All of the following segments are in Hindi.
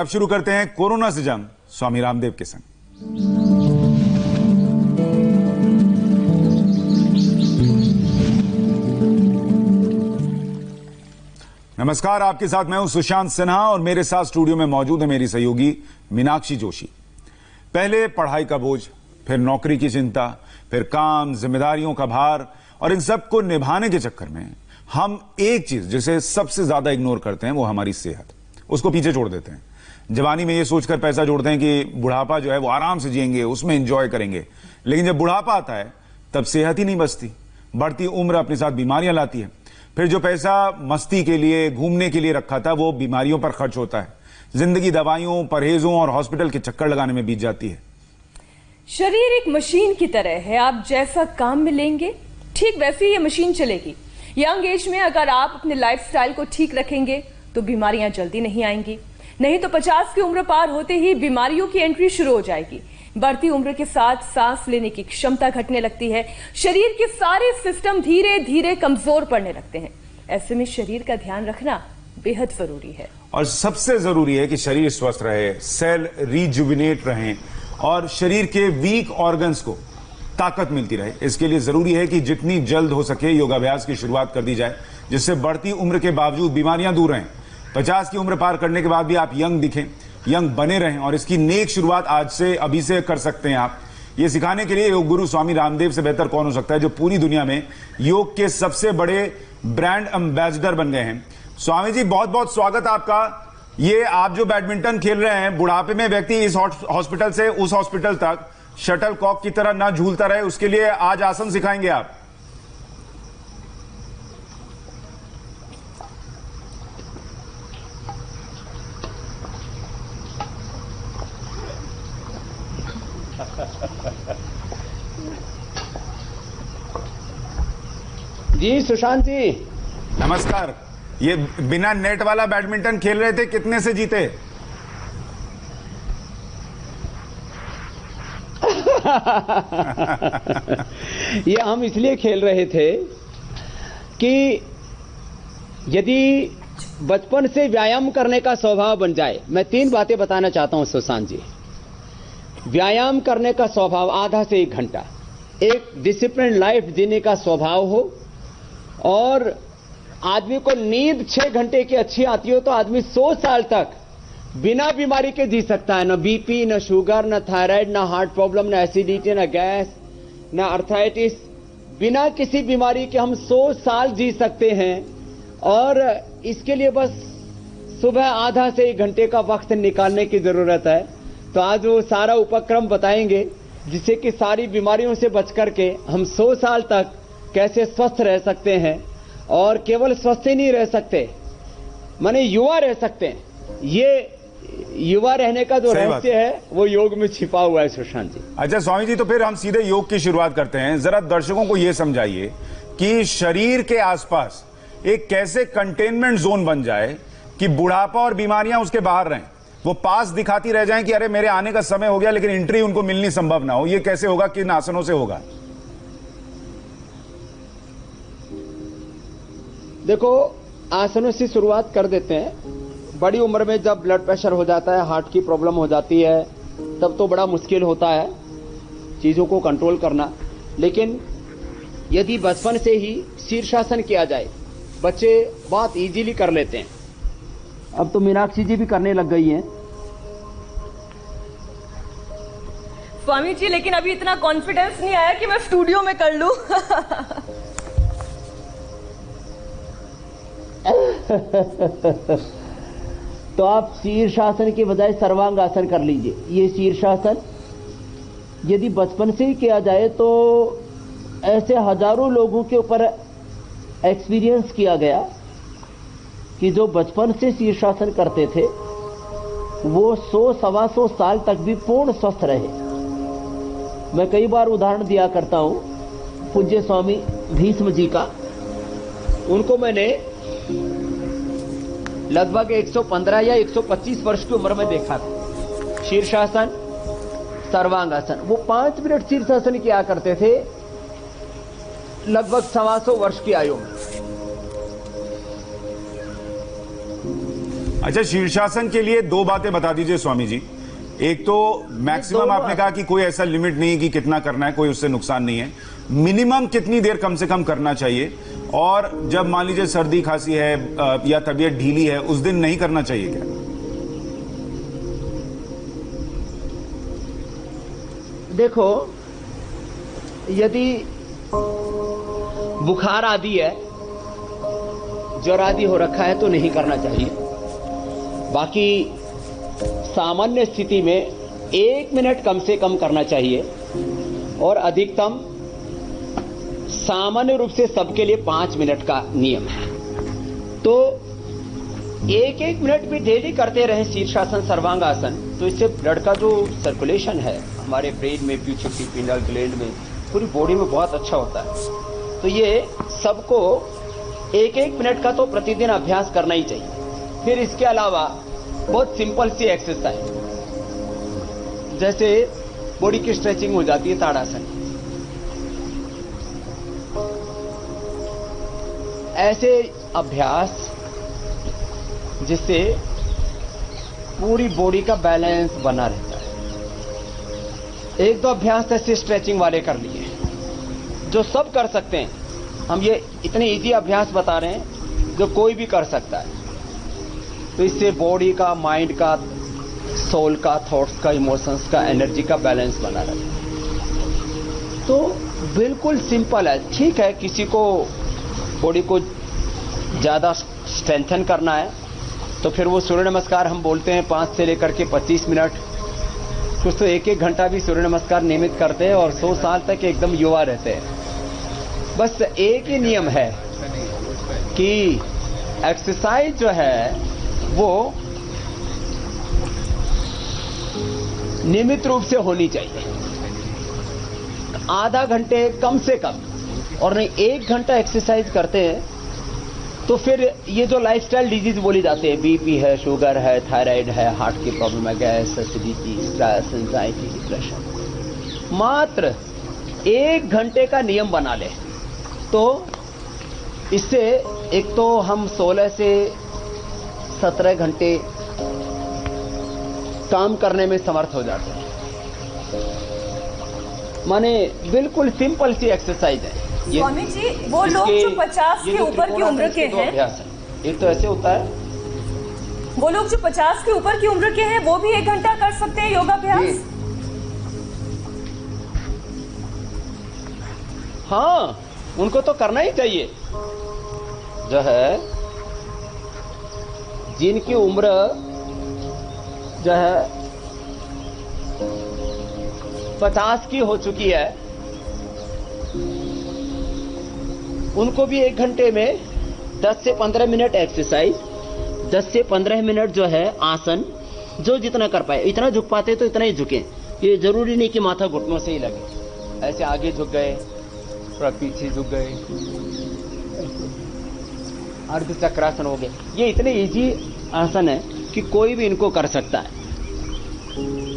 अब शुरू करते हैं कोरोना से जंग स्वामी रामदेव के संग। नमस्कार, आपके साथ मैं हूं सुशांत सिन्हा और मेरे साथ स्टूडियो में मौजूद है मेरी सहयोगी मीनाक्षी जोशी। पहले पढ़ाई का बोझ, फिर नौकरी की चिंता, फिर काम, जिम्मेदारियों का भार और इन सब को निभाने के चक्कर में हम एक चीज जिसे सबसे ज्यादा इग्नोर करते हैं वो हमारी सेहत, उसको पीछे छोड़ देते हैं। जवानी में ये सोचकर पैसा जोड़ते हैं कि बुढ़ापा जो है वो आराम से जिएंगे, उसमें एंजॉय करेंगे, लेकिन जब बुढ़ापा आता है तब सेहत ही नहीं बचती। बढ़ती उम्र अपने साथ बीमारियां लाती है। फिर जो पैसा मस्ती के लिए, घूमने के लिए रखा था वो बीमारियों पर खर्च होता है। जिंदगी दवाइयों, परहेजों और हॉस्पिटल के चक्कर लगाने में बीत जाती है। शरीर एक मशीन की तरह है, आप जैसा काम में लेंगे ठीक वैसे ही ये मशीन चलेगी। यंग एज में अगर आप अपने लाइफस्टाइल को ठीक रखेंगे तो बीमारियां जल्दी नहीं आएंगी, नहीं तो 50 की उम्र पार होते ही बीमारियों की एंट्री शुरू हो जाएगी। बढ़ती उम्र के साथ सांस लेने की क्षमता घटने लगती है, शरीर के सारे सिस्टम धीरे धीरे कमजोर पड़ने लगते हैं। ऐसे में शरीर का ध्यान रखना बेहद जरूरी है और सबसे जरूरी है कि शरीर स्वस्थ रहे, सेल रिजुविनेट रहें और शरीर के वीक ऑर्गन्स को ताकत मिलती रहे। इसके लिए जरूरी है कि जितनी जल्द हो सके योगाभ्यास की शुरुआत कर दी जाए, जिससे बढ़ती उम्र के बावजूद बीमारियां दूर रहें। 50 की उम्र पार करने के बाद भी आप यंग दिखें, यंग बने रहें और इसकी नेक शुरुआत आज से, अभी से कर सकते हैं आप। ये सिखाने के लिए योग गुरु स्वामी रामदेव से बेहतर कौन हो सकता है, जो पूरी दुनिया में योग के सबसे बड़े ब्रांड एम्बेसडर बन गए हैं। स्वामी जी, बहुत बहुत स्वागत आपका। ये आप जो बैडमिंटन खेल रहे हैं, बुढ़ापे में व्यक्ति इस हॉस्पिटल से उस हॉस्पिटल तक शटल कॉक की तरह ना झूलता रहे, उसके लिए आज आसन सिखाएंगे आप। जी सुशांत जी नमस्कार। ये बिना नेट वाला बैडमिंटन खेल रहे थे, कितने से जीते? ये हम इसलिए खेल रहे थे कि यदि बचपन से व्यायाम करने का स्वभाव बन जाए। मैं 3 बातें बताना चाहता हूं सुशांत जी। व्यायाम करने का स्वभाव आधा से 1 घंटा, एक डिसिप्लिन लाइफ जीने का स्वभाव हो और आदमी को नींद 6 घंटे की अच्छी आती हो तो आदमी 100 साल तक बिना बीमारी के जी सकता है। न बीपी, न शुगर, न थायराइड, न हार्ट प्रॉब्लम, न एसिडिटी, न गैस, न अर्थराइटिस। बिना किसी बीमारी के हम 100 साल जी सकते हैं और इसके लिए बस सुबह आधा से 1 घंटे का वक्त निकालने की जरूरत है। तो आज वो सारा उपक्रम बताएंगे जिससे कि सारी बीमारियों से बच करके हम 100 साल तक कैसे स्वस्थ रह सकते हैं और केवल स्वस्थ ही नहीं रह सकते, माने युवा रह सकते हैं। ये युवा रहने का जो रहस्य है वो योग में छिपा हुआ है सुशांत जी। अच्छा स्वामी जी, तो फिर हम सीधे योग की शुरुआत करते हैं। जरा दर्शकों को यह समझाइए कि शरीर के आसपास एक कैसे कंटेनमेंट जोन बन जाए कि बुढ़ापा और बीमारियां उसके बाहर रहें, वो पास दिखाती रह जाएं कि अरे मेरे आने का समय हो गया, लेकिन एंट्री उनको मिलनी संभव ना हो। ये कैसे होगा, किन आसनों से होगा? देखो, आसनों से शुरुआत कर देते हैं। बड़ी उम्र में जब ब्लड प्रेशर हो जाता है, हार्ट की प्रॉब्लम हो जाती है, तब तो बड़ा मुश्किल होता है चीजों को कंट्रोल करना। लेकिन यदि बचपन से ही शीर्षासन किया जाए, बच्चे बहुत इजीली कर लेते हैं। अब तो मीनाक्षी जी भी करने लग गई हैं। स्वामी जी, लेकिन अभी इतना कॉन्फिडेंस नहीं आया कि मैं स्टूडियो में कर लूं। तो आप शीर्षासन के बजाय सर्वांगासन कर लीजिए। ये शीर्षासन यदि बचपन से ही किया जाए तो ऐसे हजारों लोगों के ऊपर एक्सपीरियंस किया गया कि जो बचपन से शीर्षासन करते थे वो 100-125 साल तक भी पूर्ण स्वस्थ रहे। मैं कई बार उदाहरण दिया करता हूं पूज्य स्वामी भीष्म जी का। उनको मैंने लगभग 115 या 125 वर्ष की उम्र में देखा था। शीर्षासन, सर्वांगासन, वो 5 मिनट शीर्षासन किया करते थे लगभग 125 वर्ष की आयु में। अच्छा, शीर्षासन के लिए दो बातें बता दीजिए स्वामी जी। एक तो मैक्सिमम आपने कहा कि कोई ऐसा लिमिट नहीं कि कितना करना है, कोई उससे नुकसान नहीं है। मिनिमम कितनी देर कम से कम करना चाहिए, और जब मान लीजिए सर्दी खांसी है या तबीयत ढीली है उस दिन नहीं करना चाहिए क्या? देखो, यदि बुखार आदि है, ज्वर आदि हो रखा है तो नहीं करना चाहिए। बाकी सामान्य स्थिति में 1 मिनट कम से कम करना चाहिए, और अधिकतम सामान्य रूप से सबके लिए 5 मिनट का नियम है। तो 1-1 मिनट भी डेली करते रहे शीर्षासन, सर्वांगासन, तो इससे ब्लड का जो सर्कुलेशन है हमारे ब्रेन में, प्यूबिक पिनियल ग्लैंड में, पूरी बॉडी में बहुत अच्छा होता है। तो ये सबको 1-1 मिनट का तो प्रतिदिन अभ्यास करना ही चाहिए। फिर इसके अलावा बहुत सिंपल सी एक्सरसाइज, जैसे बॉडी की स्ट्रेचिंग हो जाती है, ताड़ासन, ऐसे अभ्यास जिससे पूरी बॉडी का बैलेंस बना रहता है। 1-2 अभ्यास ऐसे स्ट्रेचिंग वाले कर लिए जो सब कर सकते हैं। हम ये इतने इजी अभ्यास बता रहे हैं जो कोई भी कर सकता है। तो इससे बॉडी का, माइंड का, सोल का, थॉट्स का, इमोशंस का, एनर्जी का बैलेंस बना रहता है। तो बिल्कुल सिंपल है। ठीक है, किसी को बॉडी को ज्यादा स्ट्रेंथन करना है तो फिर वो सूर्य नमस्कार हम बोलते हैं 5 से लेकर के 25 मिनट, कुछ तो 1-1 घंटा भी सूर्य नमस्कार नियमित करते हैं और 100 साल तक एकदम युवा रहते हैं। बस एक ही नियम है कि एक्सरसाइज जो है वो नियमित रूप से होनी चाहिए। आधा घंटे कम से कम, और नहीं 1 घंटा एक्सरसाइज करते हैं तो फिर ये जो लाइफस्टाइल डिजीज बोली जाती है, बीपी है, शुगर है, थायराइड है, हार्ट की प्रॉब्लम है, gas, acidity, stress, anxiety, depression, मात्र 1 घंटे का नियम बना ले तो इससे एक तो हम 16 से 17 घंटे काम करने में समर्थ हो जाते हैं। माने बिल्कुल सिंपल सी एक्सरसाइज है। स्वामी जी, वो लोग जो 50 के ऊपर की उम्र के हैं, एक तो ऐसे होता है, वो लोग जो 50 के ऊपर की उम्र के हैं वो भी 1 घंटा कर सकते हैं योगाभ्यास? हाँ, उनको तो करना ही चाहिए। जो है जिनकी उम्र जो है 50 की हो चुकी है उनको भी 1 घंटे में 10 से 15 मिनट एक्सरसाइज, 10 से 15 मिनट जो है आसन, जो जितना कर पाए, इतना झुक पाते तो इतना ही झुके। ये जरूरी नहीं कि माथा घुटनों से ही लगे, ऐसे आगे झुक गए, थोड़ा पीछे झुक गए, अर्ध चक्रासन हो गए। ये इतने इजी आसन है कि कोई भी इनको कर सकता है।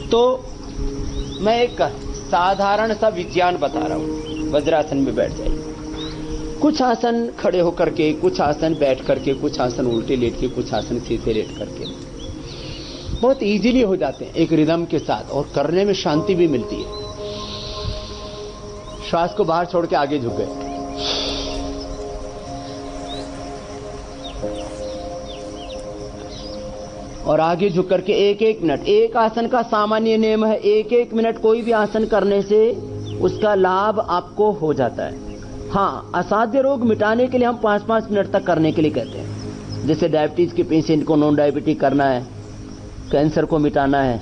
तो मैं एक साधारण सा विज्ञान बता रहा हूं। वज्रासन में बैठ जाइए, कुछ आसन खड़े होकर के, कुछ आसन बैठ करके, कुछ आसन उल्टे लेट के, कुछ आसन सीधे लेट करके, बहुत इजीली हो जाते हैं एक रिदम के साथ, और करने में शांति भी मिलती है। श्वास को बाहर छोड़ के आगे झुक गए, और आगे झुक करके 1-1 मिनट, एक आसन का सामान्य नियम है 1-1 मिनट कोई भी आसन करने से उसका लाभ आपको हो जाता है। हाँ, असाध्य रोग मिटाने के लिए हम 5-5 मिनट तक करने के लिए कहते हैं। जैसे डायबिटीज के पेशेंट को नॉन डायबिटिक करना है, कैंसर को मिटाना है,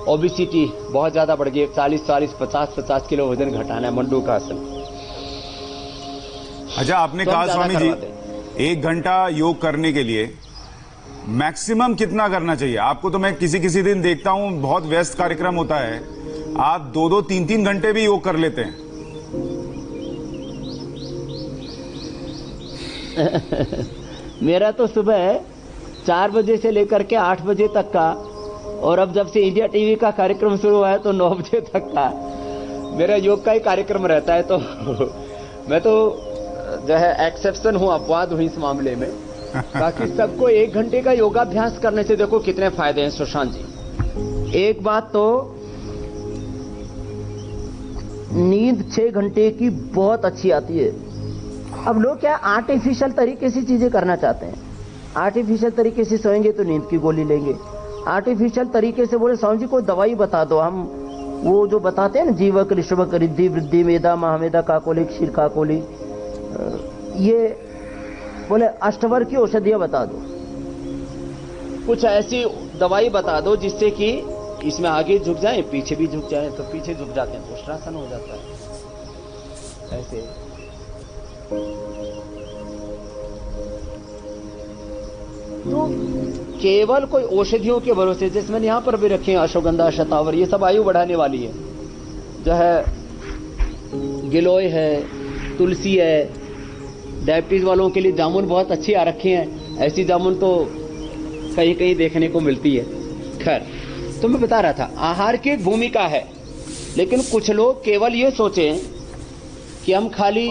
ओबेसिटी बहुत ज्यादा बढ़ गई, 40-40, 50-50 किलो वजन घटाना है, मंडूक आसन। अच्छा, आपने कहा स्वामी जी 1 घंटा योग करने के लिए मैक्सिमम कितना करना चाहिए? आपको तो मैं किसी दिन देखता हूं, बहुत व्यस्त कार्यक्रम होता है, आप 2-2, 3-3 घंटे भी योग कर लेते हैं। मेरा तो सुबह 4 बजे से लेकर के 8 बजे तक का, और अब जब से इंडिया टीवी का कार्यक्रम शुरू हुआ है तो 9 बजे तक का मेरा योग का ही कार्यक्रम रहता है। तो मैं तो जो है एक्सेप्शन हूं, अपवाद हूं इस मामले में। ताकि सबको 1 घंटे का योगाभ्यास करने से देखो कितने फायदे हैं सुशांत जी। एक बात तो नींद 6 घंटे की बहुत अच्छी आती है। अब लोग क्या आर्टिफिशियल तरीके से चीजें करना चाहते हैं। आर्टिफिशियल तरीके से सोएंगे तो नींद की गोली लेंगे, आर्टिफिशियल तरीके से बोले स्वामी जी कोई दवाई बता दो, हम वो जो बताते हैं ना जीवक ऋषभक रिद्धि वृद्धि मेधा महामेधा काकोलिक क्षीर काकोली, ये बोले अष्टवर की औषधियां बता दो, कुछ ऐसी दवाई बता दो जिससे कि इसमें आगे झुक जाए पीछे भी झुक जाए, तो पीछे झुक जाते हैं तो उष्ट्रासन हो जाता है ऐसे। तो केवल कोई औषधियों के भरोसे, जैसे मैंने यहां पर भी रखे हैं अश्वगंधा शतावर, ये सब आयु बढ़ाने वाली है, जो है गिलोय है, तुलसी है, डायबिटीज वालों के लिए जामुन बहुत अच्छी आ रखे हैं, ऐसी जामुन तो कहीं कहीं देखने को मिलती है। खैर, तो मैं बता रहा था आहार की एक भूमिका है, लेकिन कुछ लोग केवल ये सोचें कि हम खाली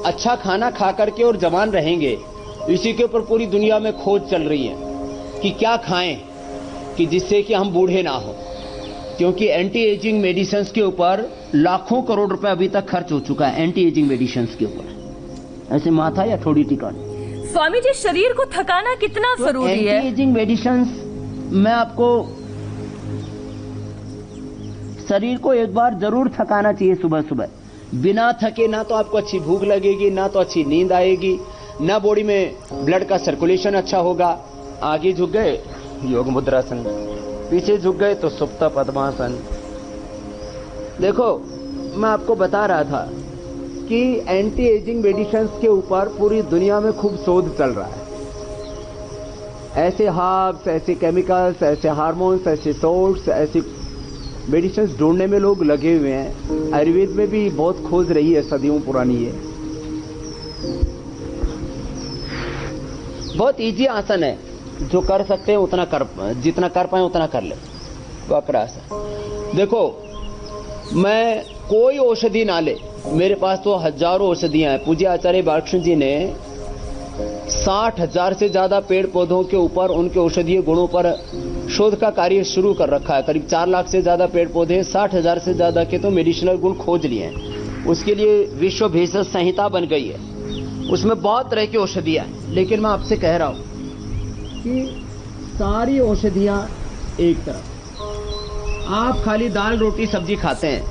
अच्छा खाना खा करके और जवान रहेंगे, इसी के ऊपर पूरी दुनिया में खोज चल रही है कि क्या खाएं कि जिससे कि हम बूढ़े ना हो, क्योंकि एंटी एजिंग मेडिसिन के ऊपर लाखों करोड़ रुपए अभी तक खर्च हो चुका है एंटी एजिंग मेडिसिन के ऊपर। ऐसे माथा या थोड़ी टिकानी। स्वामी जी, शरीर को थकाना कितना जरूरी है? एंटी एजिंग मेडिसिन मैं आपको, शरीर को एक बार जरूर थकाना चाहिए सुबह सुबह। बिना थके ना तो आपको अच्छी भूख लगेगी, ना तो अच्छी नींद आएगी, ना बॉडी में ब्लड का सर्कुलेशन अच्छा होगा। आगे झुक गए योग मुद्रासन, पीछे झुक गए तो सुप्त पद्मासन। देखो मैं आपको बता रहा था कि एंटी एजिंग मेडिसिन के ऊपर पूरी दुनिया में खूब शोध चल रहा है। ऐसे हर्ब्स, ऐसे केमिकल्स, ऐसे हार्मोन्स, ऐसे सोल्ट्स, ऐसी मेडिसिन ढूंढने में लोग लगे हुए हैं। आयुर्वेद में भी बहुत खोज रही है, सदियों पुरानी है। बहुत इजी आसन है, जो कर सकते हैं उतना कर, जितना कर पाए उतना कर ले। वक्रासन देखो, मैं कोई औषधि ना ले, मेरे पास तो हजारों औषधियां हैं। पूज्य आचार्य बालकृष्ण जी ने 60,000 से ज्यादा पेड़ पौधों के ऊपर उनके औषधीय गुणों पर शोध का कार्य शुरू कर रखा है। करीब 4 लाख से ज्यादा पेड़ पौधे, 60,000 से ज्यादा के तो मेडिसिनल गुण खोज लिए हैं। उसके लिए विश्व भेषज संहिता बन गई है, उसमें बहुत तरह की औषधियां हैं। लेकिन मैं आपसे कह रहा हूं कि सारी औषधियां एक तरफ, आप खाली दाल रोटी सब्जी खाते हैं,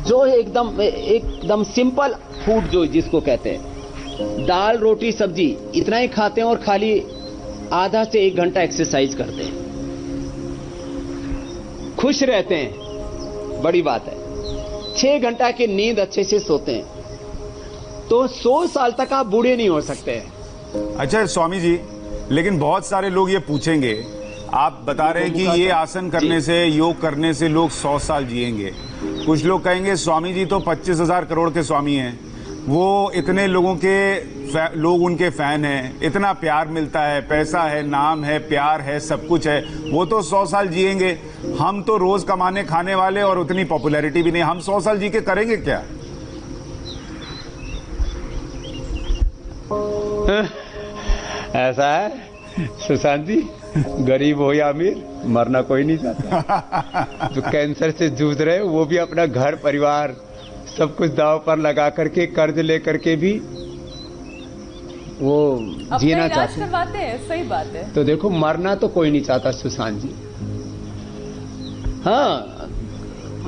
जो एकदम सिंपल फूड जो जिसको कहते हैं, दाल रोटी सब्जी इतना ही खाते हैं और खाली आधा से 1 घंटा एक्सरसाइज करते हैं, खुश रहते हैं, बड़ी बात है। 6 घंटा की नींद अच्छे से सोते हैं, तो 100 साल तक आप बूढ़े नहीं हो सकते हैं। अच्छा स्वामी जी, लेकिन बहुत सारे लोग ये पूछेंगे, आप बता रहे हैं कि ये आसन करने से, योग करने से लोग 100 साल जिएंगे। कुछ लोग कहेंगे स्वामी जी तो 25,000 करोड़ के स्वामी हैं, वो इतने लोगों के लोग उनके फैन हैं, इतना प्यार मिलता है, पैसा है, नाम है, प्यार है, सब कुछ है, वो तो 100 साल जिएंगे। हम तो रोज कमाने खाने वाले और उतनी पॉपुलैरिटी भी नहीं, हम 100 साल जी के करेंगे क्या? ऐसा है सुशांत जी, गरीब हो या अमीर, मरना कोई नहीं चाहता। जो कैंसर से जूझ रहे वो भी अपना घर परिवार सब कुछ दांव पर लगा करके, कर्ज ले करके भी वो जीना चाहते हैं। सही बात है। तो देखो, मरना तो कोई नहीं चाहता सुशांत जी। हाँ,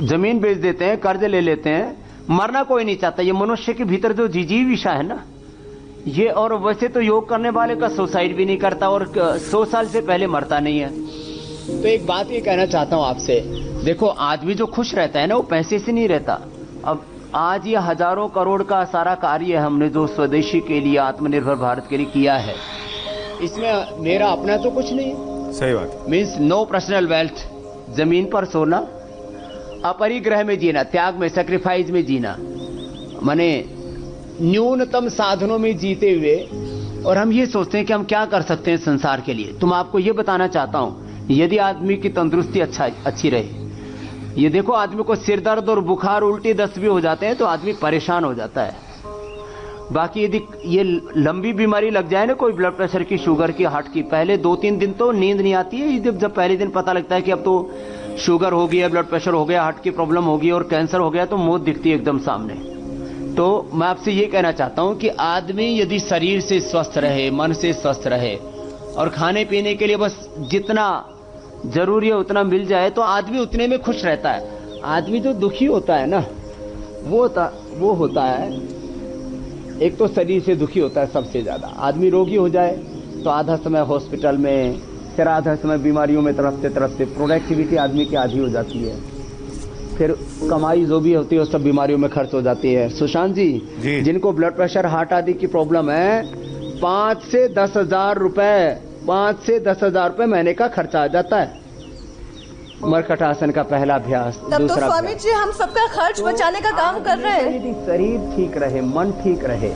जमीन बेच देते हैं, कर्ज ले लेते हैं, मरना कोई नहीं चाहता। ये मनुष्य के भीतर जो जीजी विषय है ना ये, और वैसे तो योग करने वाले का सुसाइड भी नहीं करता और 100 साल से पहले मरता नहीं है। तो एक बात ये कहना चाहता हूं आपसे, देखो आदमी जो खुश रहता है ना वो पैसे से नहीं रहता। अब आज ये हजारों करोड़ का सारा कार्य हमने जो स्वदेशी के लिए, आत्मनिर्भर भारत के लिए किया है, इसमें मेरा अपना तो कुछ नहीं है। सही बात। Means no personal wealth. जमीन पर सोना, अपरिग्रह में जीना, त्याग में, सेक्रीफाइस में जीना, माने न्यूनतम साधनों में जीते हुए, और हम ये सोचते हैं कि हम क्या कर सकते हैं संसार के लिए। तो मैं आपको ये बताना चाहता हूं, यदि आदमी की तंदुरुस्ती अच्छी रहे, ये देखो आदमी को सिर दर्द और बुखार, उल्टी, दस्त भी हो जाते हैं तो आदमी परेशान हो जाता है। बाकी यदि ये लंबी बीमारी लग जाए ना, कोई ब्लड प्रेशर की, शुगर की, हार्ट की, पहले 2-3 दिन तो नींद नहीं आती है। जब पहले दिन पता लगता है कि अब तो शुगर हो गया, ब्लड प्रेशर हो गया, हार्ट की प्रॉब्लम हो गई और कैंसर हो गया, तो मौत दिखती है एकदम सामने। तो मैं आपसे ये कहना चाहता हूं कि आदमी यदि शरीर से स्वस्थ रहे, मन से स्वस्थ रहे और खाने पीने के लिए बस जितना जरूरी है उतना मिल जाए, तो आदमी उतने में खुश रहता है। आदमी जो दुखी होता है ना, वो होता है, एक तो शरीर से दुखी होता है सबसे ज्यादा। आदमी रोगी हो जाए तो आधा समय हॉस्पिटल में, फिर आधा समय बीमारियों में तरफते प्रोडक्टिविटी आदमी की आधी हो जाती है, फिर कमाई जो भी होती है वो सब बीमारियों में खर्च हो जाती है। सुशांत जी, जिनको ब्लड प्रेशर, हार्ट आदि की प्रॉब्लम है, 5 से 10 हजार रुपए महीने का खर्चा आ जाता है। मरकट आसन का पहला अभ्यास। तब तो स्वामी जी हम सबका खर्च बचाने का काम कर रहे हैं। यदि शरीर ठीक रहे, मन ठीक रहे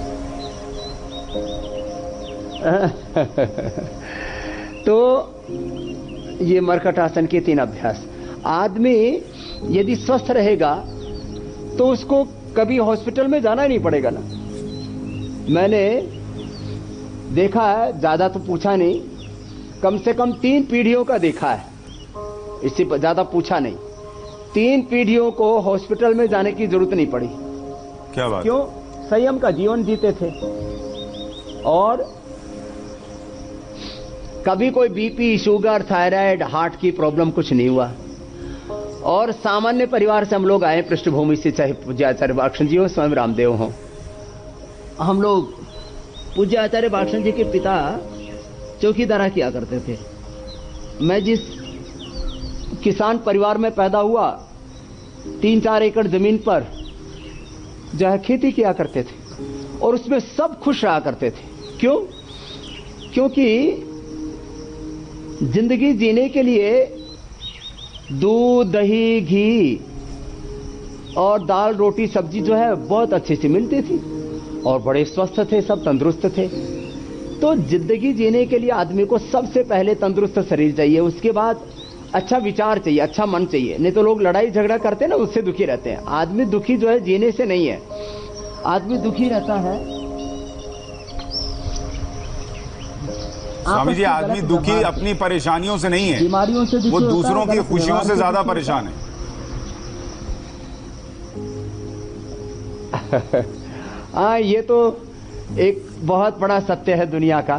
तो ये मरकट आसन के 3 अभ्यास। आदमी यदि स्वस्थ रहेगा तो उसको कभी हॉस्पिटल में जाना नहीं पड़ेगा ना। मैंने देखा है, ज्यादा तो पूछा नहीं, कम से कम 3 पीढ़ियों का देखा है, इससे ज्यादा पूछा नहीं। 3 पीढ़ियों को हॉस्पिटल में जाने की जरूरत नहीं पड़ी। क्या बात? क्यों? संयम का जीवन जीते थे और कभी कोई बीपी, शुगर, थायराइड, हार्ट की प्रॉब्लम कुछ नहीं हुआ। और सामान्य परिवार से हम लोग आए, पृष्ठभूमि से, चाहे पूज्य आचार्य बालकृष्ण जी हो, स्वयं रामदेव हो। हम लोग पूज्य आचार्य बालकृष्ण जी के पिता चौकीदारा किया करते थे। मैं जिस किसान परिवार में पैदा हुआ, 3-4 एकड़ जमीन पर जो है खेती किया करते थे और उसमें सब खुश रहा करते थे। क्यों? क्योंकि जिंदगी जीने के लिए दूध, दही, घी और दाल, रोटी, सब्जी जो है बहुत अच्छे से मिलती थी और बड़े स्वस्थ थे, सब तंदुरुस्त थे। तो जिंदगी जीने के लिए आदमी को सबसे पहले तंदुरुस्त शरीर चाहिए, उसके बाद अच्छा विचार चाहिए, अच्छा मन चाहिए। नहीं तो लोग लड़ाई झगड़ा करते हैं ना, उससे दुखी रहते हैं। आदमी दुखी जो है जीने से नहीं है, आदमी दुखी रहता है। स्वामी जी, आदमी दुखी अपनी परेशानियों से नहीं है, बीमारियों से, वो दूसरों की खुशियों से ज्यादा परेशान है। हाँ, ये तो एक बहुत बड़ा सत्य है दुनिया का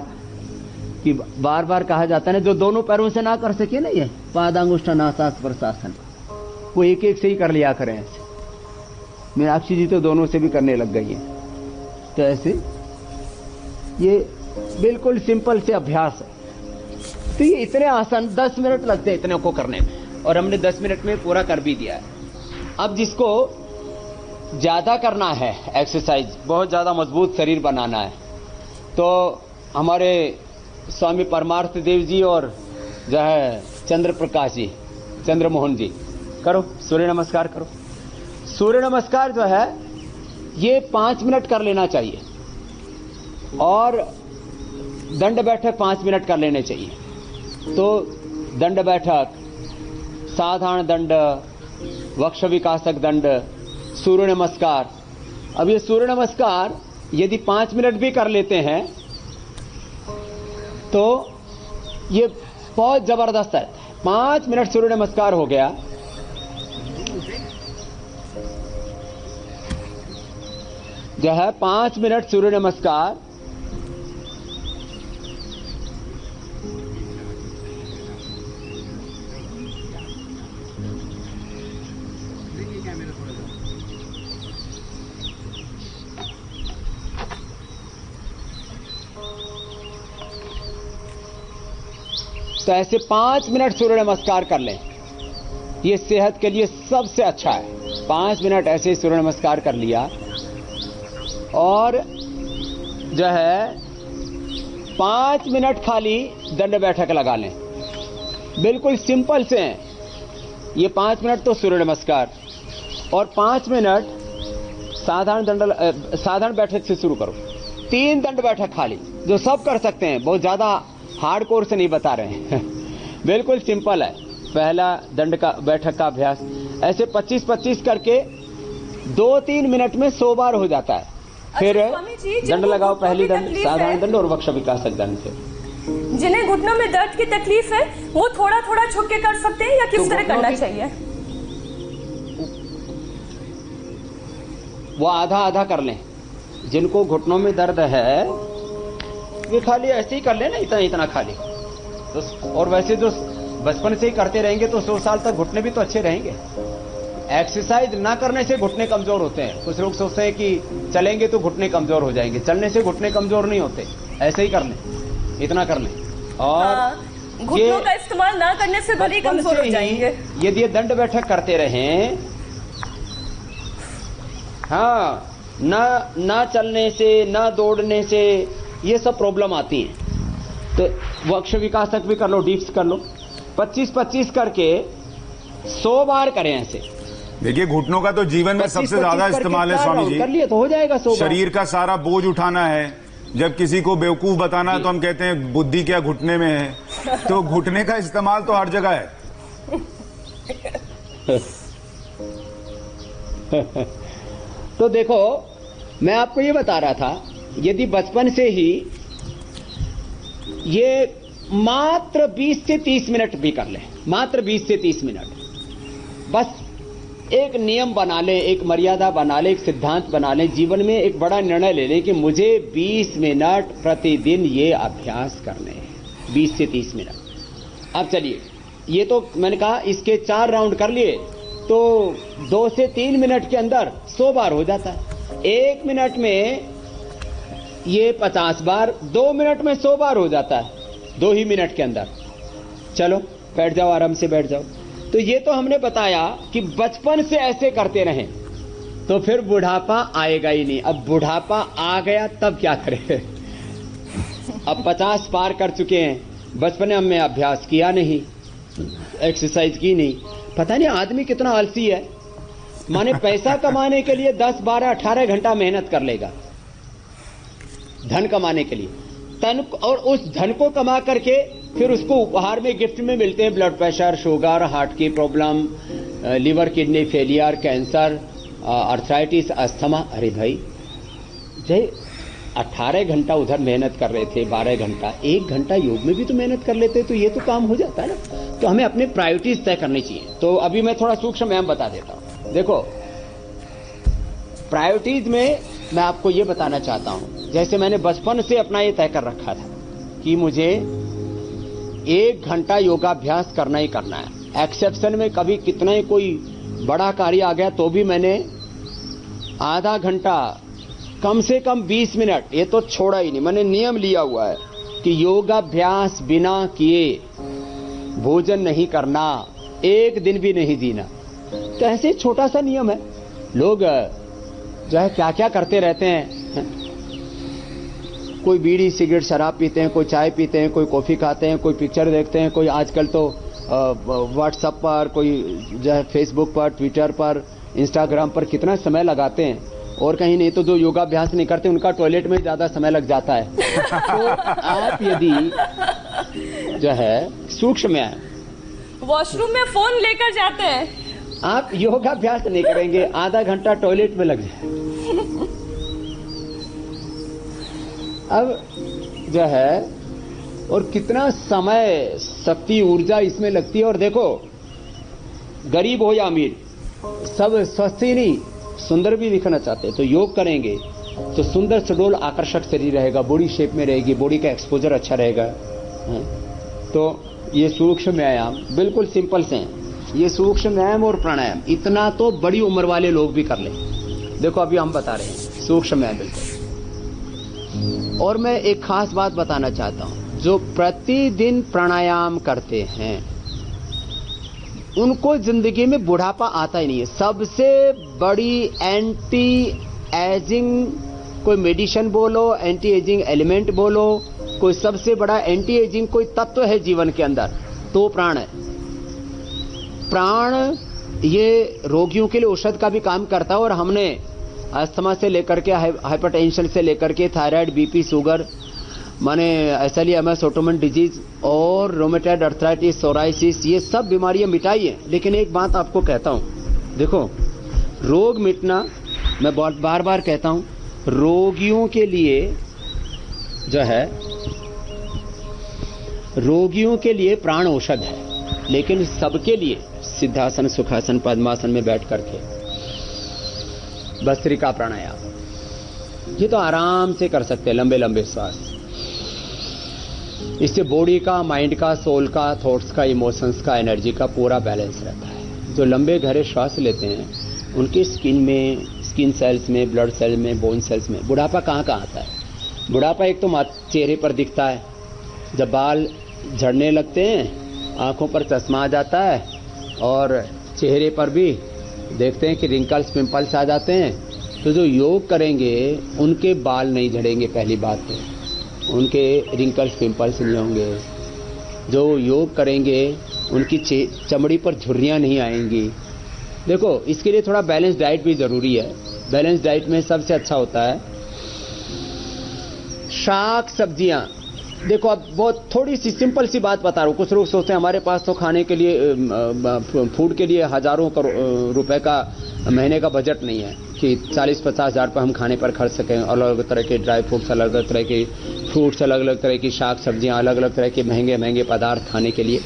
कि बार बार कहा जाता है ना, जो दोनों पैरों से ना कर सके ना, ये पादांगुष्ठ नासा स्पर्शासन, वो एक एक से ही कर लिया करें ऐसे। मीनाक्षी जी तो दोनों से भी करने लग गई है। तो ऐसे ये बिल्कुल सिंपल से अभ्यास है। तो ये इतने आसान, 10 मिनट लगते हैं इतने को करने में, और हमने 10 मिनट में पूरा कर भी दिया है। अब जिसको ज्यादा करना है एक्सरसाइज, बहुत ज्यादा मजबूत शरीर बनाना है, तो हमारे स्वामी परमार्थ देव जी और जो है चंद्र प्रकाश जी, चंद्रमोहन जी, करो सूर्य नमस्कार करो। सूर्य नमस्कार जो है ये 5 मिनट कर लेना चाहिए और दंड बैठक 5 मिनट कर लेने चाहिए। तो दंड बैठक, साधारण दंड, वक्ष विकासक दंड, सूर्य नमस्कार। अब ये सूर्य नमस्कार यदि 5 मिनट भी कर लेते हैं तो ये बहुत जबरदस्त है। 5 मिनट सूर्य नमस्कार हो गया, जो है 5 मिनट सूर्य नमस्कार। तो ऐसे 5 मिनट सूर्य नमस्कार कर लें, ये सेहत के लिए सबसे अच्छा है। 5 मिनट ऐसे ही सूर्य नमस्कार कर लिया और जो है 5 मिनट खाली दंड बैठक लगा लें। बिल्कुल सिंपल से हैं ये 5 मिनट तो सूर्य नमस्कार और 5 मिनट साधारण बैठक से शुरू करो। 3 दंड बैठक खाली, जो सब कर सकते हैं, बहुत ज्यादा हार्ड कोर से नहीं बता रहे हैं बिल्कुल सिंपल है। पहला दंड का बैठक का अभ्यास ऐसे 25-25 करके 2-3 मिनट में 100 बार हो जाता है। फिर स्वामी जी, दंड जिनको लगाओ, घुटनों पहली की दंड तकलीफ साधारण है, दंड और वक्ष विकासक दंड से। जिन्हें घुटनों में दर्द की तकलीफ है वो थोड़ा थोड़ा छुप के कर सकते हैं या किस तो तरह घुटनों करना की- चाहिए? वो आधा आधा कर लें। जिनको घुटनों में दर्द है वे खाली ऐसे ही कर लेना, इतना इतना खाली। तो और वैसे जो बचपन से ही करते रहेंगे तो 100 साल तक घुटने भी तो अच्छे रहेंगे। एक्सरसाइज ना करने से घुटने कमजोर होते हैं। कुछ लोग सोचते हैं कि चलेंगे तो घुटने कमजोर हो जाएंगे, चलने से घुटने कमजोर नहीं होते। ऐसे ही कर लें, इतना कर लें। और हाँ, घुटनों का इस्तेमाल ना करने से भले ही बचपन कमजोर से हो ही जाएंगे। यदि ये दंड बैठक करते रहें, हाँ, ना चलने से, ना दौड़ने से ये सब प्रॉब्लम आती है। तो वक्ष विकासक भी कर लो, डिप्स कर लो, 25-25 करके 100 बार करें ऐसे। देखिए, घुटनों का तो जीवन में सबसे ज्यादा इस्तेमाल है स्वामी जी। कर लिए तो हो जाएगा 100 बार। शरीर का सारा बोझ उठाना है। जब किसी को बेवकूफ बताना है तो हम कहते हैं बुद्धि क्या घुटने में है। तो घुटने का इस्तेमाल तो हर जगह है। तो देखो, मैं आपको ये बता रहा था, यदि बचपन से ही ये मात्र 20 से 30 मिनट भी कर ले, मात्र 20 से 30 मिनट, बस एक नियम बना ले, एक मर्यादा बना ले, एक सिद्धांत बना ले, जीवन में एक बड़ा निर्णय ले ले कि मुझे 20 मिनट प्रतिदिन ये अभ्यास करने हैं, 20 से 30 मिनट। अब चलिए, ये तो मैंने कहा इसके 4 राउंड कर लिए तो 2 से 3 मिनट के अंदर 100 बार हो जाता है। 1 मिनट में ये 50 बार, 2 मिनट में 100 बार हो जाता है, 2 ही मिनट के अंदर। चलो बैठ जाओ, आराम से बैठ जाओ। तो ये तो हमने बताया कि बचपन से ऐसे करते रहें तो फिर बुढ़ापा आएगा ही नहीं। अब बुढ़ापा आ गया तब क्या करें? अब 50 पार कर चुके हैं, बचपन में अभ्यास किया नहीं, एक्सरसाइज की नहीं। पता नहीं आदमी कितना आलसी है, माने पैसा कमाने के लिए 10, 12, 18 घंटा मेहनत कर लेगा धन कमाने के लिए, तन, और उस धन को कमा करके फिर उसको उपहार में, गिफ्ट में मिलते हैं ब्लड प्रेशर, शुगर, हार्ट की problem, liver kidney failure, cancer, arthritis, asthma. अरे भाई, जय 18 घंटा उधर मेहनत कर रहे थे, 12 घंटा, 1 घंटा योग में भी तो मेहनत कर लेते तो ये तो काम हो जाता है ना। तो हमें अपने प्रायोरिटीज तय करनी चाहिए। तो अभी मैं थोड़ा सूक्ष्म व्यायाम बता देता हूं। देखो, प्रायोरिटीज में मैं आपको ये बताना चाहता हूं, जैसे मैंने बचपन से अपना ये तय कर रखा था कि मुझे 1 घंटा योगाभ्यास करना ही करना है। एक्सेप्शन में कभी कितना ही कोई बड़ा कार्य आ गया तो भी मैंने आधा घंटा, कम से कम 20 मिनट, ये तो छोड़ा ही नहीं। मैंने नियम लिया हुआ है कि योगाभ्यास बिना किए भोजन नहीं करना, 1 दिन भी नहीं जीना। तो ऐसे छोटा सा नियम है। लोग जो है क्या क्या करते रहते हैं, कोई बीड़ी सिगरेट शराब पीते हैं, कोई चाय पीते हैं, कोई कॉफी खाते हैं, कोई पिक्चर देखते हैं, कोई आजकल तो व्हाट्सएप पर, कोई जो है फेसबुक पर, ट्विटर पर, इंस्टाग्राम पर कितना समय लगाते हैं। और कहीं नहीं तो जो योगाभ्यास नहीं करते उनका टॉयलेट में ज्यादा समय लग जाता है। तो आप यदि जो है सूक्ष्म है, वॉशरूम में फोन लेकर जाते हैं, आप योगाभ्यास नहीं करेंगे, आधा घंटा टॉयलेट में लग जाए। अब जो है, और कितना समय, शक्ति, ऊर्जा इसमें लगती है। और देखो, गरीब हो या अमीर, सब स्वस्थ ही नहीं सुंदर भी दिखना चाहते हैं। तो योग करेंगे तो सुंदर सुडौल आकर्षक शरीर रहेगा, बॉडी शेप में रहेगी, बॉडी का एक्सपोजर अच्छा रहेगा। तो ये सूक्ष्म व्यायाम बिल्कुल सिंपल से हैं। ये सूक्ष्म व्यायाम और प्राणायाम इतना तो बड़ी उम्र वाले लोग भी कर लें। देखो अभी हम बता रहे हैं सूक्ष्म व्यायाम बिल्कुल। और मैं एक खास बात बताना चाहता हूं, जो प्रतिदिन प्राणायाम करते हैं उनको जिंदगी में बुढ़ापा आता ही नहीं है। सबसे बड़ी एंटी एजिंग कोई मेडिसिन बोलो, एंटी एजिंग एलिमेंट बोलो, कोई सबसे बड़ा एंटी एजिंग कोई तत्व है जीवन के अंदर तो प्राण है। प्राण ये रोगियों के लिए औषध का भी काम करता है। और हमने अस्थमा से लेकर के हाइपरटेंशन से लेकर के थायराइड, बीपी, शुगर, माने एसएलईएमएस, ऑटोइम्यून डिजीज और रोमेटॉइड अर्थराइटिस, सोराइसिस, ये सब बीमारियां मिटाई हैं। लेकिन एक बात आपको कहता हूं, देखो रोग मिटना, मैं बार बार कहता हूं, रोगियों के लिए जो है, रोगियों के लिए प्राण औषध है, लेकिन सबके लिए सिद्धासन, सुखासन, पद्मासन में बैठ करके भस्त्रिका प्राणायाम ये तो आराम से कर सकते हैं, लंबे लंबे श्वास। इससे बॉडी का, माइंड का, सोल का, थॉट्स का, इमोशंस का, एनर्जी का पूरा बैलेंस रहता है। जो लंबे गहरे श्वास लेते हैं उनकी स्किन में, स्किन सेल्स में, ब्लड सेल में, बोन सेल्स में बुढ़ापा कहाँ आता है? बुढ़ापा एक तो चेहरे पर दिखता है, जब बाल झड़ने लगते हैं आंखों पर चश्मा आ जाता है, और चेहरे पर भी देखते हैं कि रिंकल्स, पिंपल्स आ जाते हैं। तो जो योग करेंगे उनके बाल नहीं झड़ेंगे, पहली बात तो उनके रिंकल्स, पिंपल्स नहीं होंगे। जो योग करेंगे उनकी चमड़ी पर झुर्रियाँ नहीं आएंगी। देखो, इसके लिए थोड़ा बैलेंस डाइट भी ज़रूरी है। बैलेंस डाइट में सबसे अच्छा होता है शाक सब्जियाँ। देखो, अब बहुत थोड़ी सी सिंपल सी बात बता रहा हूँ। कुछ लोग सोचते हैं हमारे पास तो खाने के लिए, फूड के लिए हज़ारों रुपए का महीने का बजट नहीं है कि 40-50 हज़ार पर हम खाने पर खर्च सकें। अलग अलग तरह के ड्राई फ्रूट्स, अलग अलग तरह के फ्रूट्स, अलग अलग तरह की शाक सब्जियाँ, अलग अलग तरह के महंगे महंगे पदार्थ खाने के लिए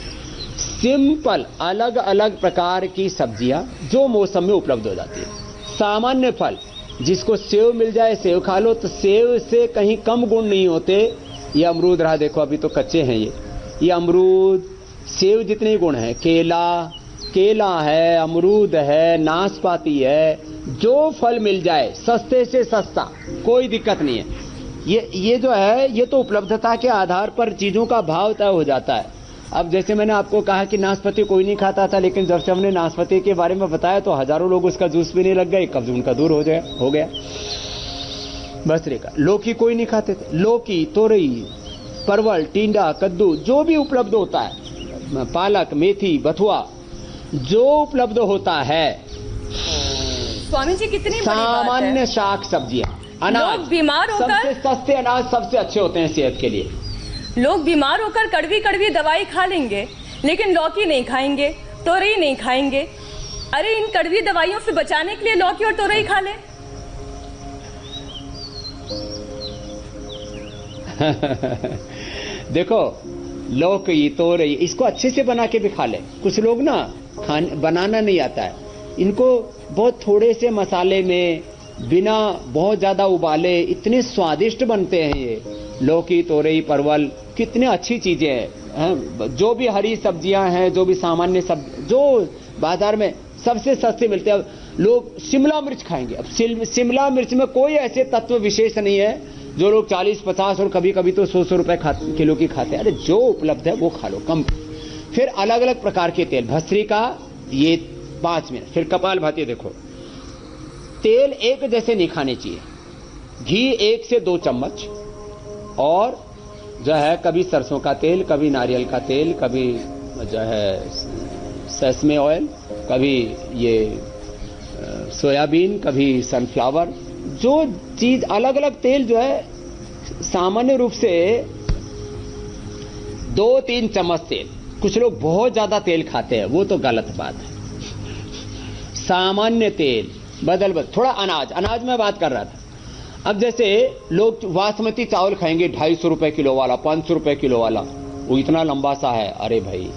सिंपल अलग अलग प्रकार की सब्जियाँ जो मौसम में उपलब्ध हो जाती है। सामान्य फल, जिसको सेव मिल जाए सेव खा लो, तो सेव से कहीं कम गुण नहीं होते। ये अमरूद रहा, देखो अभी तो कच्चे हैं ये अमरूद, सेव जितने गुण हैं, केला है, अमरूद है, नाशपाती है, जो फल मिल जाए सस्ते से सस्ता, कोई दिक्कत नहीं है। ये जो है, ये तो उपलब्धता के आधार पर चीज़ों का भाव तय हो जाता है। अब जैसे मैंने आपको कहा कि नाशपाती कोई नहीं खाता था, लेकिन जब से हमने नाशपाती के बारे में बताया तो हजारों लोग उसका जूस पीने लग गए, कब्ज उनका दूर हो गया। भस्त्रिका। लौकी कोई नहीं खाते थे, लौकी, तोरई, परवल, टिंडा, कद्दू, जो भी उपलब्ध होता है, पालक, मेथी, बथुआ, जो उपलब्ध होता है, स्वामी जी कितनी सामान्य शाक सब्जियां, अनाज, लोग बीमार होकर, सबसे सस्ते अनाज सबसे अच्छे होते हैं सेहत के लिए। लोग बीमार होकर कड़वी कड़वी दवाई खा लेंगे, लेकिन लौकी नहीं खाएंगे, तोरई नहीं खाएंगे। अरे इन कड़वी दवाइयों से बचाने के लिए लौकी और तोरई खा ले। देखो, लौकी, तोरई, इसको अच्छे से बना के भी खा ले। कुछ लोग ना बनाना नहीं आता है, इनको बहुत थोड़े से मसाले में, बिना बहुत ज्यादा उबाले, इतने स्वादिष्ट बनते हैं ये लौकी, तोरई, परवल, कितने अच्छी चीजें हैं। जो भी हरी सब्जियां हैं, जो भी सामान्य जो बाजार में सबसे सस्ते मिलते हैं। अब लोग शिमला मिर्च खाएंगे, अब शिमला मिर्च में कोई ऐसे तत्व विशेष नहीं है जो लोग 40-50 और कभी कभी तो 100 रुपए किलो की खाते हैं। अरे जो उपलब्ध है वो खा लो, कम। फिर अलग अलग प्रकार के तेल, भस्त्रिका ये 5 मिनट, फिर कपालभाति। देखो, तेल एक जैसे नहीं खाने चाहिए, घी 1 से 2 चम्मच, और जो है कभी सरसों का तेल, कभी नारियल का तेल, कभी जो है सेसमे ऑयल, कभी ये सोयाबीन, कभी सनफ्लावर, जो चीज अलग अलग तेल जो है सामान्य रूप से 2-3 चम्मच तेल। कुछ लोग बहुत ज्यादा तेल खाते हैं, वो तो गलत बात है। सामान्य तेल बदल थोड़ा अनाज में बात कर रहा था। अब जैसे लोग बासमती चावल खाएंगे 250 रुपए किलो वाला, 500 रुपए किलो वाला, वो इतना लंबा सा है। अरे भाई,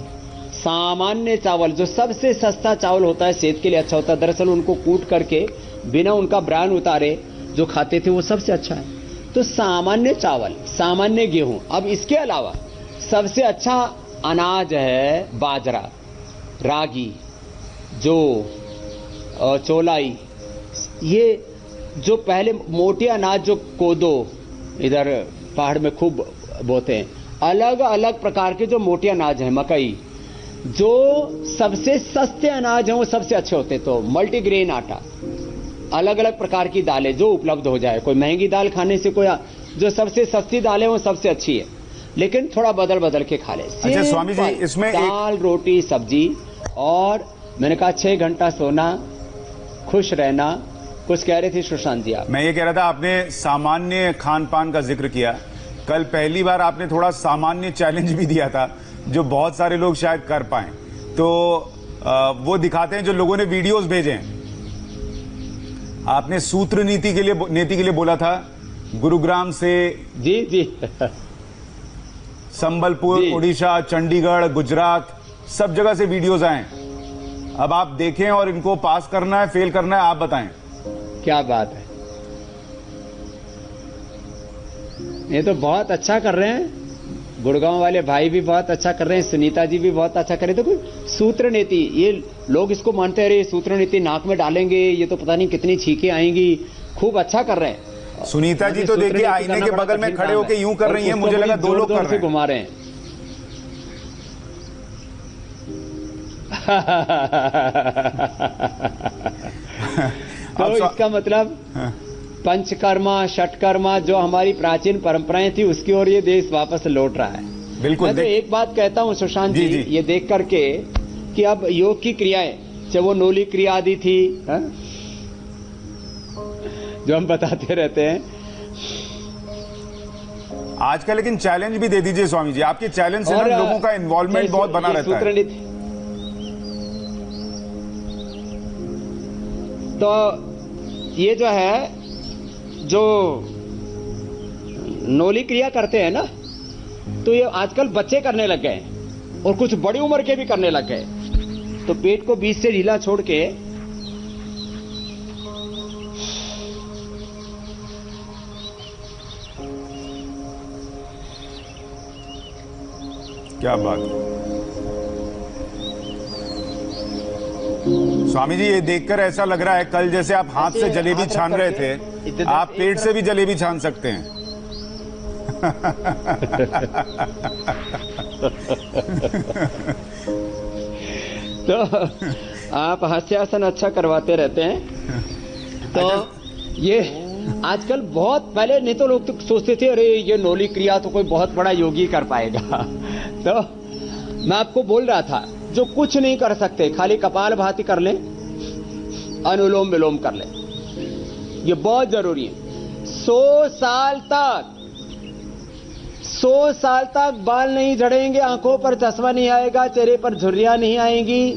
सामान्य चावल जो सबसे सस्ता चावल होता है, सेहत के लिए अच्छा होता है, दरअसल उनको कूट करके बिना उनका ब्रांड उतारे जो खाते थे वो सबसे अच्छा है। तो सामान्य चावल, सामान्य गेहूं। अब इसके अलावा सबसे अच्छा अनाज है बाजरा, रागी, जौ, चौलाई। ये जो पहले मोटे अनाज, जो कोदो इधर पहाड़ में खूब बोते हैं, अलग अलग प्रकार के जो मोटे अनाज हैं, मकई, जो सबसे सस्ते अनाज हैं वो सबसे अच्छे होते हैं। तो मल्टीग्रेन आटा, अलग अलग प्रकार की दालें जो उपलब्ध हो जाए, कोई महंगी दाल खाने से कोई, जो सबसे सस्ती दालें वो सबसे अच्छी है, लेकिन थोड़ा बदल के खा ले। अच्छा स्वामी जी, इसमें दाल, रोटी, सब्जी, और मैंने कहा 6 घंटा सोना, खुश रहना। कुछ कह रहे थे सुशांत जी आप? मैं ये कह रहा था, आपने सामान्य खान पान का जिक्र किया, कल पहली बार आपने थोड़ा सामान्य चैलेंज भी दिया था, जो बहुत सारे लोग शायद कर पाए। तो वो दिखाते हैं जो लोगों ने वीडियोस भेजे हैं। आपने सूत्र नीति के लिए बोला था, गुरुग्राम से जी जी संबलपुर, जी। ओडिशा, चंडीगढ़, गुजरात, सब जगह से वीडियोज आए। अब आप देखें और इनको पास करना है, फेल करना है, आप बताएं। क्या बात है, ये तो बहुत अच्छा कर रहे हैं। गुड़गांव वाले भाई भी बहुत अच्छा कर रहे हैं, सुनीता जी भी बहुत अच्छा कर रहे हैं। देखो सूत्र नीति, ये लोग इसको मानते हैं, अरे सूत्र नीति नाक में डालेंगे, ये तो पता नहीं कितनी छींकें आएंगी। खूब अच्छा कर रहे हैं। सुनीता जी तो देखिए आईने के बगल में खड़े होकर यूं कर रही हैं, मुझे लगा दो लोग कर रहे हैं। घुमा रहे हैं। तो इसका मतलब पंचकर्मा, षटकर्मा, जो हमारी प्राचीन परंपराएं थी, उसकी ओर ये देश वापस लौट रहा है। बिल्कुल। मैं तो एक बात कहता हूं सुशांत जी, ये देख करके कि अब योग की क्रियाएं, चाहे वो नोली क्रिया आदि थी, जो हम बताते रहते हैं आजकल, लेकिन चैलेंज भी दे दीजिए स्वामी जी। आपके चैलेंज से ना लोगों का इन्वॉल्वमेंट बहुत बना रहता है। तो ये जो है, जो नोली क्रिया करते हैं ना, तो ये आजकल बच्चे करने लग गए और कुछ बड़ी उम्र के भी करने लग गए। तो पेट को बीच से ढीला छोड़ के क्या बात है स्वामी जी, ये देखकर ऐसा लग रहा है कल जैसे आप हाथ से जलेबी छान रहे थे, आप पेट से भी जलेबी छान सकते हैं। तो आप हास्यासन अच्छा करवाते रहते हैं। तो ये आजकल बहुत, पहले नहीं तो लोग तो सोचते थे अरे ये नोली क्रिया तो कोई बहुत बड़ा योगी कर पाएगा। तो मैं आपको बोल रहा था, जो कुछ नहीं कर सकते, खाली कपाल भाती कर लें, अनुलोम विलोम कर लें, ये बहुत जरूरी है। 100 साल तक बाल नहीं झड़ेंगे, आंखों पर चश्मा नहीं आएगा, चेहरे पर झुर्रियां नहीं आएंगी,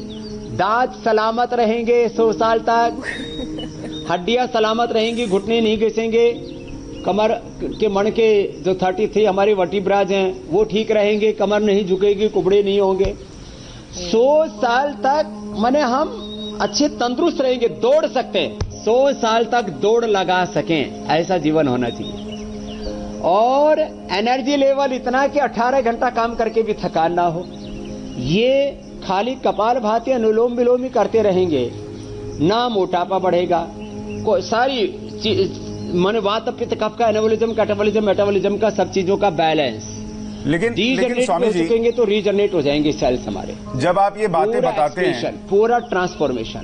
दांत सलामत रहेंगे 100 साल तक, हड्डियां सलामत रहेंगी, घुटने नहीं घिसेंगे, कमर के मण के जो 33 हमारे वर्टिब्राज हैं वो ठीक रहेंगे, कमर नहीं झुकेगी, कुबड़े नहीं होंगे। 100 साल तक माने हम अच्छे तंदुरुस्त रहेंगे, दौड़ सकते हैं, 100 साल तक दौड़ लगा सकें, ऐसा जीवन होना चाहिए। और एनर्जी लेवल इतना कि 18 घंटा काम करके भी थकान ना हो। ये खाली कपाल भाती अनुलोम विलोम ही करते रहेंगे, ना मोटापा बढ़ेगा, कोई सारी मन वात पित्त कफ का एनाबोलिज्म, कैटाबोलिज्म, मेटाबोलिज्म का, सब चीजों का बैलेंस। लेकिन स्वामी जी, चुकेंगे तो रीजनरेट हो जाएंगे सेल्स हमारे। जब आप ये बातें बताते हैं, पूरा ट्रांसफॉर्मेशन,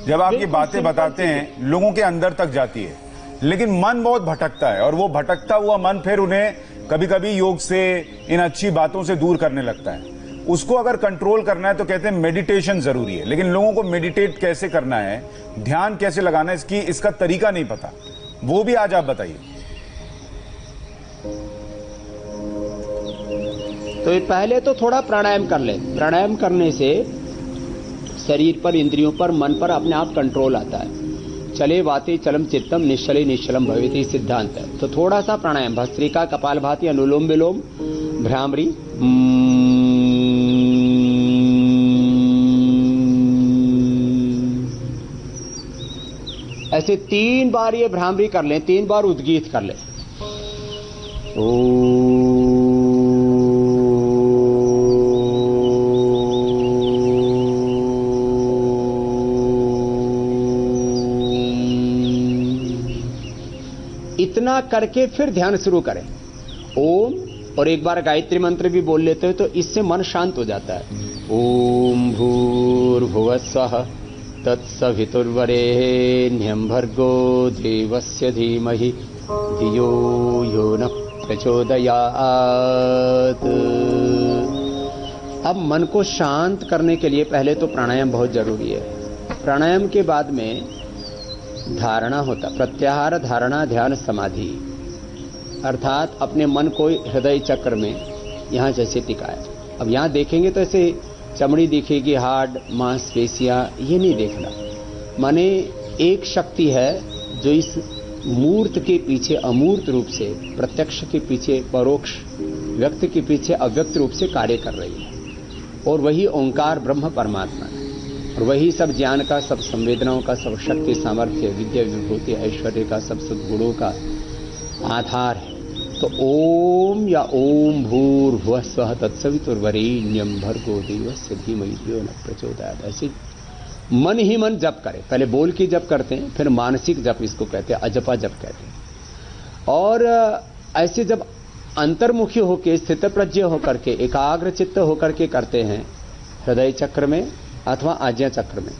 जब आप ये बातें बताते हैं, लोगों के अंदर तक जाती है, लेकिन मन बहुत भटकता है, और वो भटकता हुआ मन फिर उन्हें कभी कभी योग से, इन अच्छी बातों से दूर करने लगता है। उसको अगर कंट्रोल करना है तो कहते हैं मेडिटेशन जरूरी है, लेकिन लोगों को मेडिटेट कैसे करना है, ध्यान कैसे लगाना है, इसका तरीका नहीं पता। वो भी आज आप बताइए। तो पहले तो थोड़ा प्राणायाम कर ले। प्राणायाम करने से शरीर पर, इंद्रियों पर, मन पर अपने आप कंट्रोल आता है। चले वाते चलम चित्तम निश्चले निश्चलम भवेति सिद्धांत है। तो थोड़ा सा प्राणायाम, भस्त्रिका, कपालभाति, अनुलोम विलोम, भ्रामरी, ऐसे 3 बार ये भ्रामरी कर लें, 3 बार उद्गीत कर लें। इतना करके फिर ध्यान शुरू करें, ओम, और एक बार गायत्री मंत्र भी बोल लेते हैं तो इससे मन शांत हो जाता है। ओम भूर्भुवस्सुवः तत्सवितुर्वरेण्यं भर्गो देवस्य धीमहि धियो यो नः प्रचोदयात्। अब मन को शांत करने के लिए पहले तो प्राणायाम बहुत जरूरी है। प्राणायाम के बाद में धारणा होता, प्रत्याहार, धारणा, ध्यान, समाधि, अर्थात अपने मन को हृदय चक्र में यहाँ जैसे टिकाया। अब यहाँ देखेंगे तो ऐसे चमड़ी दिखेगी, हार्ड, मांसपेशियां, ये नहीं देखना। माने एक शक्ति है जो इस मूर्त के पीछे अमूर्त रूप से, प्रत्यक्ष के पीछे परोक्ष, व्यक्त के पीछे अव्यक्त रूप से कार्य कर रही है। और वही ओंकार ब्रह्म परमात्मा है, और वही सब ज्ञान का, सब संवेदनाओं का, सब शक्ति सामर्थ्य, विद्या विभूति ऐश्वर्य का, सब सद्गुणों का आधार है। तो ओम या ओम भूर्भुवः स्वः तत्सवितुर्वरेण्यं भर्गो देवस्य धीमहि धियो न प्रचोदयात्, ऐसे मन ही मन जप करें। पहले बोल के जप करते हैं, फिर मानसिक जप इसको कहते हैं, अजपा जप कहते हैं। और ऐसे जब अंतर्मुखी होकर, स्थित प्रज्ञ होकर के, एकाग्र चित्त होकर के करते हैं हृदय चक्र में अथवा आज्ञा चक्र में,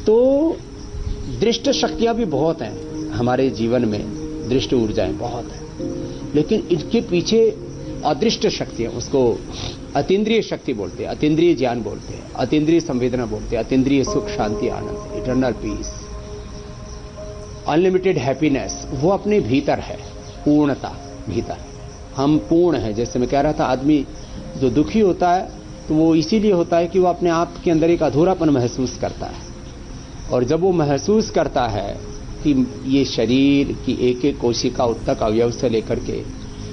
तो दृष्ट शक्तियां भी बहुत हैं हमारे जीवन में, दृष्ट ऊर्जाएं बहुत हैं, लेकिन इनके पीछे अदृष्ट शक्तियां, उसको अतीन्द्रिय शक्ति बोलते हैं, अतीन्द्रिय ज्ञान बोलते हैं, अतीन्द्रिय संवेदना बोलते हैं, अतीन्द्रिय सुख, शांति, आनंद, इटर्नल पीस, अनलिमिटेड हैप्पीनेस, वो अपने भीतर है, पूर्णता भीतर। हम पूर्ण हैं। जैसे मैं कह रहा था, आदमी जो दुखी होता है तो वो इसीलिए होता है कि वो अपने आप के अंदर एक अधूरापन महसूस करता है, और जब वो महसूस करता है कि ये शरीर की एक एक कोशिका उत्तक अवयव से लेकर के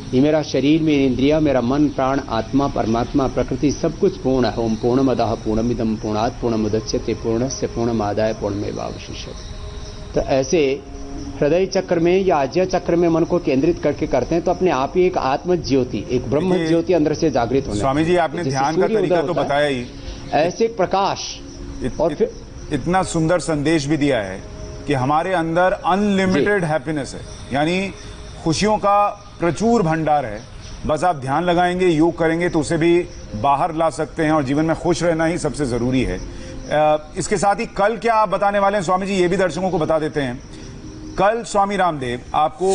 ये मेरा शरीर, मेरी इंद्रिया, मेरा मन, प्राण, आत्मा, परमात्मा, प्रकृति सब कुछ पूर्ण है। ओम पूर्णमदः पूर्णमिदं पूर्णात् पूर्णमुदच्यते पूर्णस्य पूर्णमादाय पूर्णमेवावशिष्यते। तो ऐसे हृदय चक्र में या आज्ञा चक्र में मन को केंद्रित करके करते हैं, तो अपने आप ही एक आत्म ज्योति, एक ब्रह्म ज्योति अंदर से जागृत होने। स्वामी जी, आपने ध्यान का तरीका तो बताया ही, ऐसे एक प्रकाश, और फिर इतना सुंदर संदेश भी दिया है कि हमारे अंदर अनलिमिटेड हैप्पीनेस है, यानी खुशियों का प्रचुर भंडार है। बस आप ध्यान लगाएंगे, योग करेंगे तो उसे भी बाहर ला सकते हैं, और जीवन में खुश रहना ही सबसे जरूरी है। इसके साथ ही कल क्या आप बताने वाले हैं स्वामी जी, ये भी दर्शकों को बता देते हैं। कल स्वामी रामदेव आपको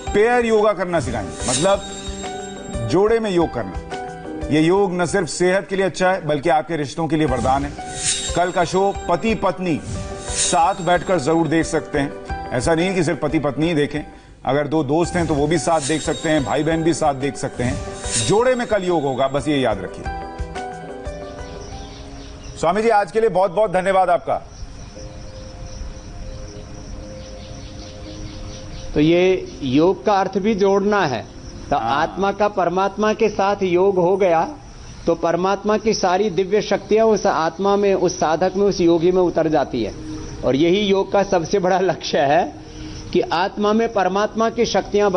पेयर योगा करना सिखाएंगे, मतलब जोड़े में योग करना। ये योग न सिर्फ सेहत के लिए अच्छा है, बल्कि आपके रिश्तों के लिए वरदान है। कल का शो पति पत्नी साथ बैठकर जरूर देख सकते हैं। ऐसा नहीं है कि सिर्फ पति पत्नी ही देखें, अगर दो दोस्त हैं तो वो भी साथ देख सकते हैं, भाई बहन भी साथ देख सकते हैं। जोड़े में कल योग होगा, बस ये याद रखिए। स्वामी जी, आज के लिए बहुत बहुत धन्यवाद आपका। तो ये योग का अर्थ भी जोड़ना है। तो आत्मा का परमात्मा के साथ योग हो गया तो परमात्मा की सारी दिव्य शक्तियां उस आत्मा में, उस साधक में, उस योगी में उतर जाती है। और यही योग का सबसे बड़ा लक्ष्य है कि आत्मा में परमात्मा की शक्तियां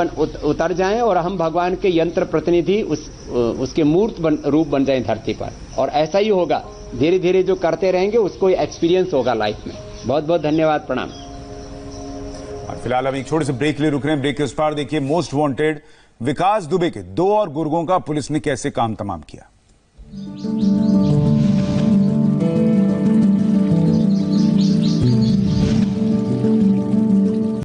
उतर जाएं और हम भगवान के यंत्र प्रतिनिधि, उसके मूर्त रूप बन जाएं धरती पर। और ऐसा ही होगा, धीरे धीरे जो करते रहेंगे उसको एक्सपीरियंस होगा लाइफ में। बहुत बहुत धन्यवाद, प्रणाम। और फिलहाल हम एक छोटे से ब्रेक के लिए रुक रहे हैं। ब्रेक के उस पार देखिए मोस्ट वांटेड विकास दुबे के 2 और गुर्गों का पुलिस ने कैसे काम तमाम किया।